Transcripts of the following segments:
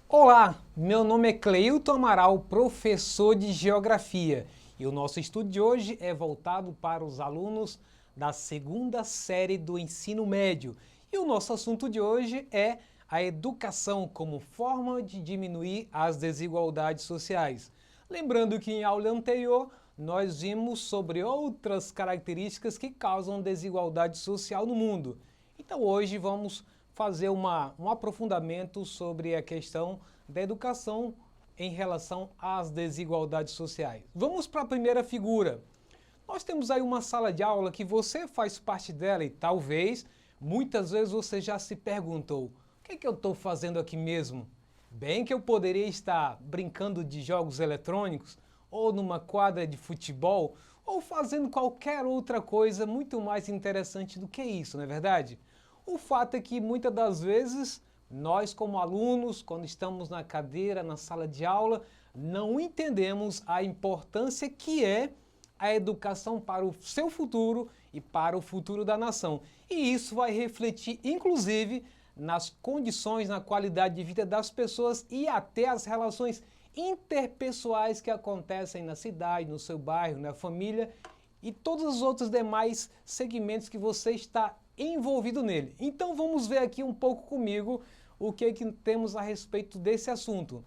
Olá, meu nome é Cleilton Amaral, professor de Geografia, e o nosso estudo de hoje é voltado para os alunos da segunda série do ensino médio. E o nosso assunto de hoje é a educação como forma de diminuir as desigualdades sociais. Lembrando que em aula anterior nós vimos sobre outras características que causam desigualdade social no mundo. Então hoje vamos fazer um aprofundamento sobre a questão da educação em relação às desigualdades sociais. Vamos para a primeira figura. Nós temos aí uma sala de aula que você faz parte dela e talvez, muitas vezes você já se perguntou: o que é que eu estou fazendo aqui mesmo? Bem que eu poderia estar brincando de jogos eletrônicos, ou numa quadra de futebol, ou fazendo qualquer outra coisa muito mais interessante do que isso, não é verdade? O fato é que muitas das vezes nós, como alunos, quando estamos na cadeira, na sala de aula, não entendemos a importância que é a educação para o seu futuro e para o futuro da nação. E isso vai refletir, inclusive, nas condições, na qualidade de vida das pessoas e até as relações interpessoais que acontecem na cidade, no seu bairro, na família e todos os outros demais segmentos que você está envolvido nele. Então vamos ver aqui um pouco comigo o que temos a respeito desse assunto.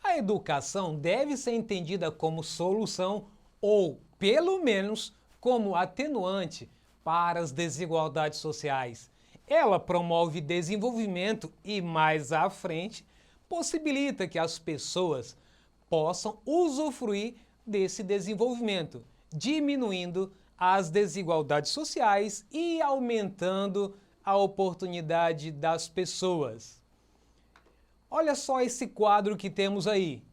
A educação deve ser entendida como solução ou, pelo menos, como atenuante para as desigualdades sociais. Ela promove desenvolvimento e, mais à frente, possibilita que as pessoas possam usufruir desse desenvolvimento, diminuindo as desigualdades sociais e aumentando a oportunidade das pessoas. Olha só esse quadro que temos aí.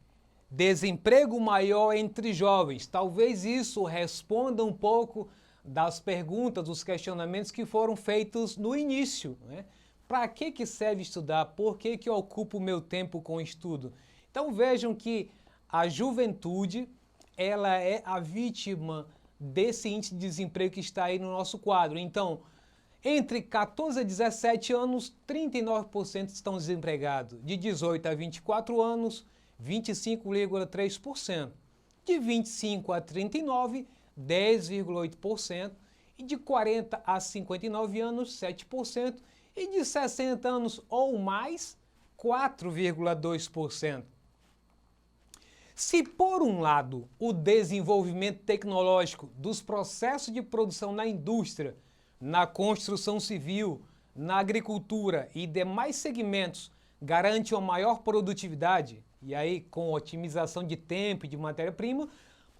Desemprego maior entre jovens. Talvez isso responda um pouco das perguntas, dos questionamentos que foram feitos no início, né? Para que serve estudar? Por que eu ocupo o meu tempo com o estudo? Então vejam que a juventude, ela é a vítima desse índice de desemprego que está aí no nosso quadro. Então, entre 14 a 17 anos, 39% estão desempregados. De 18 a 24 anos, 25,3%. De 25 a 39, 10,8%. E de 40 a 59 anos, 7%. E de 60 anos ou mais, 4,2%. Se, por um lado, o desenvolvimento tecnológico dos processos de produção na indústria, na construção civil, na agricultura e demais segmentos garante uma maior produtividade, e aí com otimização de tempo e de matéria-prima,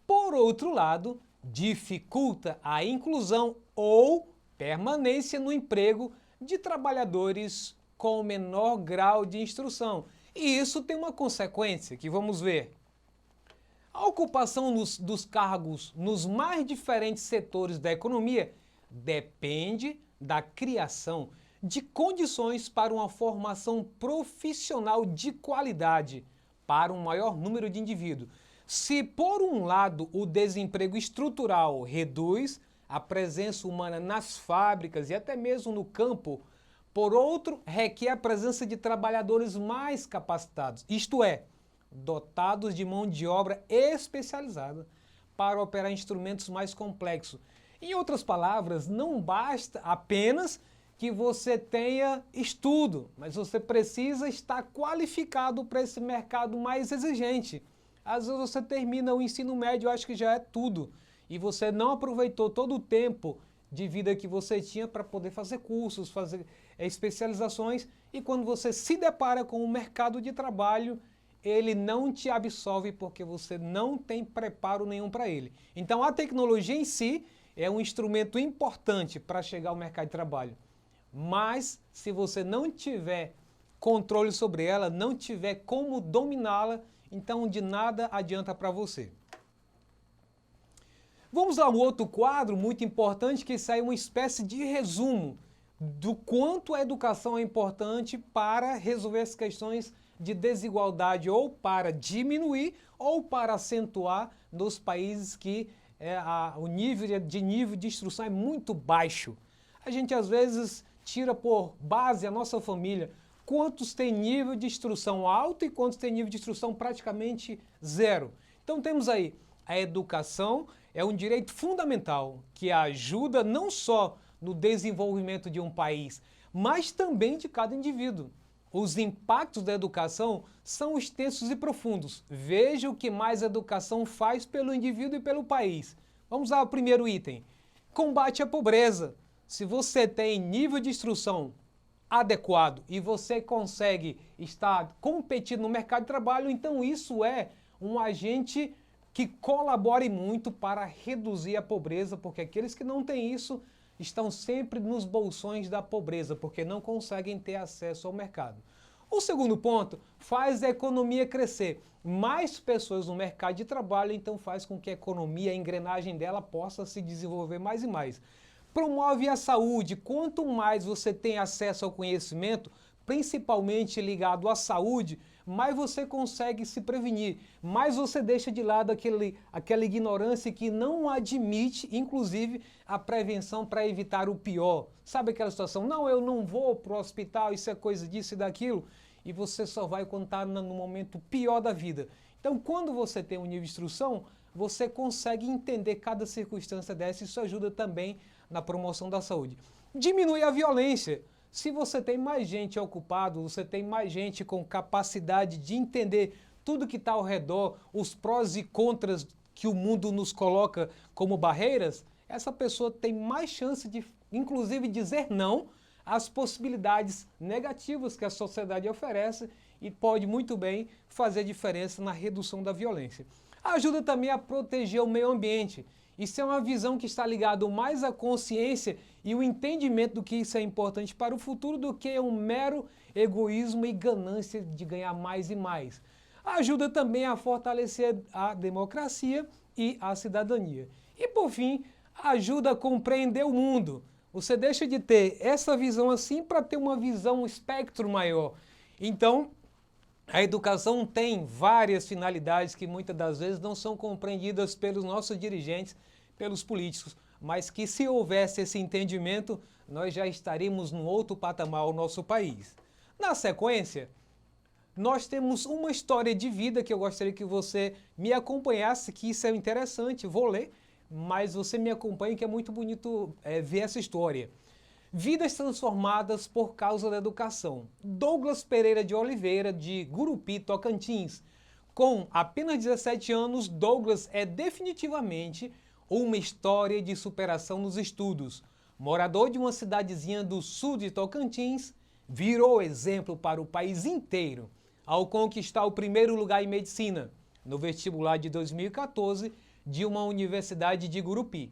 por outro lado, dificulta a inclusão ou permanência no emprego de trabalhadores com menor grau de instrução. E isso tem uma consequência que vamos ver. A ocupação dos cargos nos mais diferentes setores da economia depende da criação de condições para uma formação profissional de qualidade para um maior número de indivíduos. Se, por um lado, o desemprego estrutural reduz a presença humana nas fábricas e até mesmo no campo, por outro, requer a presença de trabalhadores mais capacitados, isto é, dotados de mão de obra especializada para operar instrumentos mais complexos. Em outras palavras, não basta apenas que você tenha estudo, mas você precisa estar qualificado para esse mercado mais exigente. Às vezes você termina o ensino médio, acho que já é tudo, e você não aproveitou todo o tempo de vida que você tinha para poder fazer cursos, fazer especializações, e quando você se depara com o mercado de trabalho, ele não te absorve porque você não tem preparo nenhum para ele. Então a tecnologia em si é um instrumento importante para chegar ao mercado de trabalho. Mas se você não tiver controle sobre ela, não tiver como dominá-la, então de nada adianta para você. Vamos a um outro quadro muito importante que sai uma espécie de resumo do quanto a educação é importante para resolver as questões de desigualdade ou para diminuir ou para acentuar nos países que o nível de instrução é muito baixo. A gente às vezes tira por base a nossa família. quantos têm nível de instrução alto e quantos têm nível de instrução praticamente zero. Então temos aí, a educação é um direito fundamental que ajuda não só no desenvolvimento de um país, mas também de cada indivíduo. Os impactos da educação são extensos e profundos. Veja o que mais a educação faz pelo indivíduo e pelo país. Vamos ao primeiro item. Combate à pobreza. Se você tem nível de instrução adequado e você consegue estar competindo no mercado de trabalho, então isso é um agente que colabore muito para reduzir a pobreza, porque aqueles que não têm isso estão sempre nos bolsões da pobreza, porque não conseguem ter acesso ao mercado. O segundo ponto, faz a economia crescer. Mais pessoas no mercado de trabalho, então faz com que a economia, a engrenagem dela possa se desenvolver mais e mais. Promove a saúde. Quanto mais você tem acesso ao conhecimento, principalmente ligado à saúde, mais você consegue se prevenir, mais você deixa de lado aquela ignorância que não admite, inclusive, a prevenção para evitar o pior. Sabe aquela situação? Não, eu não vou para o hospital, isso é coisa disso e daquilo, e você só vai contar no momento pior da vida. Então, quando você tem um nível de instrução, você consegue entender cada circunstância dessa, isso ajuda também na promoção da saúde. Diminui a violência. Se você tem mais gente ocupada, você tem mais gente com capacidade de entender tudo que está ao redor, os prós e contras que o mundo nos coloca como barreiras, essa pessoa tem mais chance de, inclusive, dizer não às possibilidades negativas que a sociedade oferece e pode muito bem fazer diferença na redução da violência. Ajuda também a proteger o meio ambiente. Isso é uma visão que está ligada mais à consciência e o entendimento do que isso é importante para o futuro do que um mero egoísmo e ganância de ganhar mais e mais. Ajuda também a fortalecer a democracia e a cidadania. E por fim, ajuda a compreender o mundo. Você deixa de ter essa visão assim para ter uma visão, um espectro maior. Então, a educação tem várias finalidades que muitas das vezes não são compreendidas pelos nossos dirigentes, pelos políticos, mas que se houvesse esse entendimento, nós já estaríamos num outro patamar no nosso país. Na sequência, nós temos uma história de vida que eu gostaria que você me acompanhasse, que isso é interessante, vou ler, mas você me acompanhe que é muito bonito ver essa história. Vidas transformadas por causa da educação. Douglas Pereira de Oliveira, de Gurupi, Tocantins. Com apenas 17 anos, Douglas é definitivamente uma história de superação nos estudos. Morador de uma cidadezinha do sul de Tocantins, virou exemplo para o país inteiro ao conquistar o primeiro lugar em medicina no vestibular de 2014 de uma universidade de Gurupi.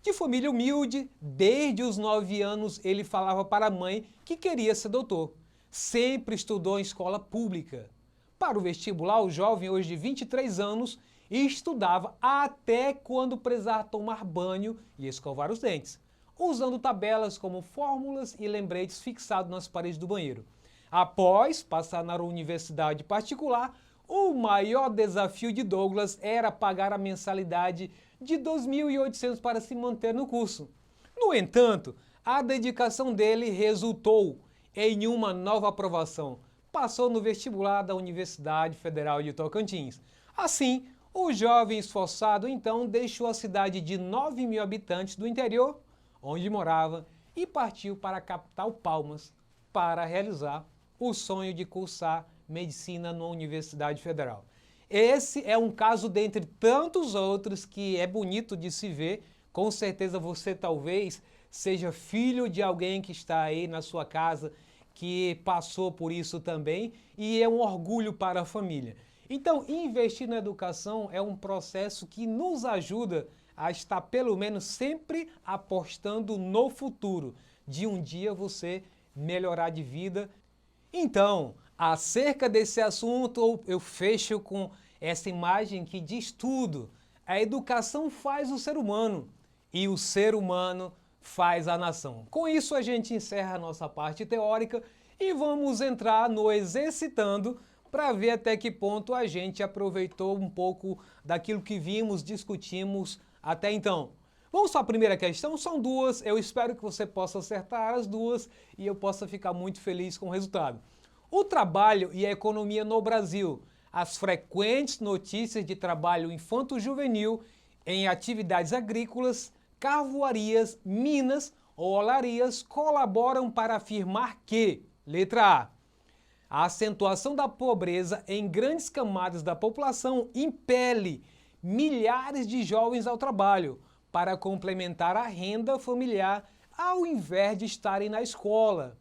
De família humilde, desde os 9 anos ele falava para a mãe que queria ser doutor. Sempre estudou em escola pública. Para o vestibular, o jovem, hoje de 23 anos, estudava até quando precisava tomar banho e escovar os dentes, usando tabelas como fórmulas e lembretes fixados nas paredes do banheiro. Após passar na universidade particular, o maior desafio de Douglas era pagar a mensalidade de R$ 2.800 para se manter no curso. No entanto, a dedicação dele resultou em uma nova aprovação. Passou no vestibular da Universidade Federal de Tocantins. Assim, o jovem esforçado então deixou a cidade de 9.000 habitantes do interior, onde morava, e partiu para a capital Palmas para realizar o sonho de cursar medicina na Universidade Federal. Esse é um caso dentre tantos outros que é bonito de se ver. Com certeza você talvez seja filho de alguém que está aí na sua casa, que passou por isso também, e é um orgulho para a família. Então, investir na educação é um processo que nos ajuda a estar pelo menos sempre apostando no futuro, de um dia você melhorar de vida. Então, acerca desse assunto, eu fecho com essa imagem que diz tudo. A educação faz o ser humano e o ser humano faz a nação. Com isso, a gente encerra a nossa parte teórica e vamos entrar no exercitando para ver até que ponto a gente aproveitou um pouco daquilo que vimos, discutimos até então. Vamos para a primeira questão? São duas, eu espero que você possa acertar as duas e eu possa ficar muito feliz com o resultado. O trabalho e a economia no Brasil. As frequentes notícias de trabalho infanto-juvenil em atividades agrícolas, carvoarias, minas ou olarias colaboram para afirmar que, letra A acentuação da pobreza em grandes camadas da população impele milhares de jovens ao trabalho para complementar a renda familiar ao invés de estarem na escola.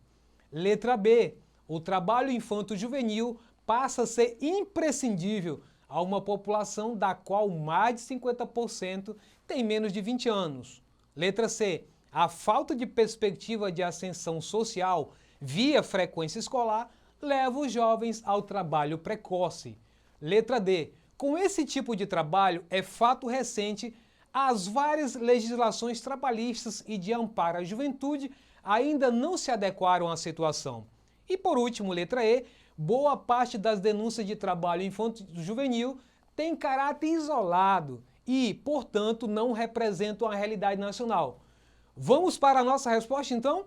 Letra B. O trabalho infanto-juvenil passa a ser imprescindível a uma população da qual mais de 50% tem menos de 20 anos. Letra C. A falta de perspectiva de ascensão social via frequência escolar leva os jovens ao trabalho precoce. Letra D. Com esse tipo de trabalho, é fato recente, as várias legislações trabalhistas e de amparo à juventude ainda não se adequaram à situação. E por último, letra E, boa parte das denúncias de trabalho infanto-juvenil tem caráter isolado e, portanto, não representam a realidade nacional. Vamos para a nossa resposta, então?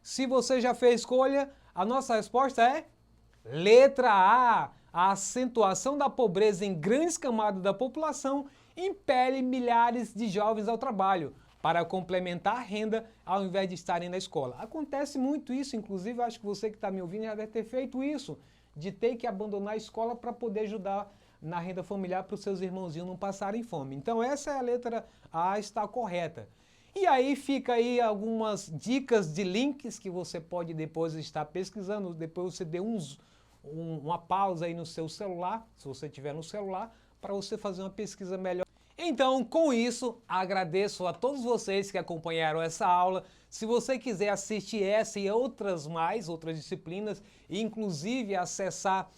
Se você já fez escolha, a nossa resposta é letra A. A acentuação da pobreza em grandes camadas da população impele milhares de jovens ao trabalho para complementar a renda ao invés de estarem na escola. Acontece muito isso, inclusive acho que você que está me ouvindo já deve ter feito isso, de ter que abandonar a escola para poder ajudar na renda familiar para os seus irmãozinhos não passarem fome. Então essa é a letra A, está correta. E aí fica aí algumas dicas de links que você pode depois estar pesquisando, depois você dê uma pausa aí no seu celular, se você tiver no celular, para você fazer uma pesquisa melhor. Então, com isso, agradeço a todos vocês que acompanharam essa aula. Se você quiser assistir essa e outras disciplinas, e inclusive acessar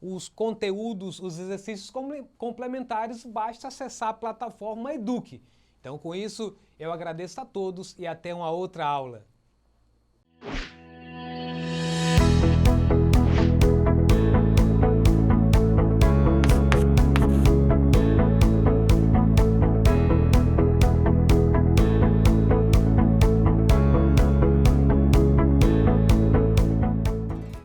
os conteúdos, os exercícios complementares, basta acessar a plataforma Eduque. Então, com isso, eu agradeço a todos e até uma outra aula.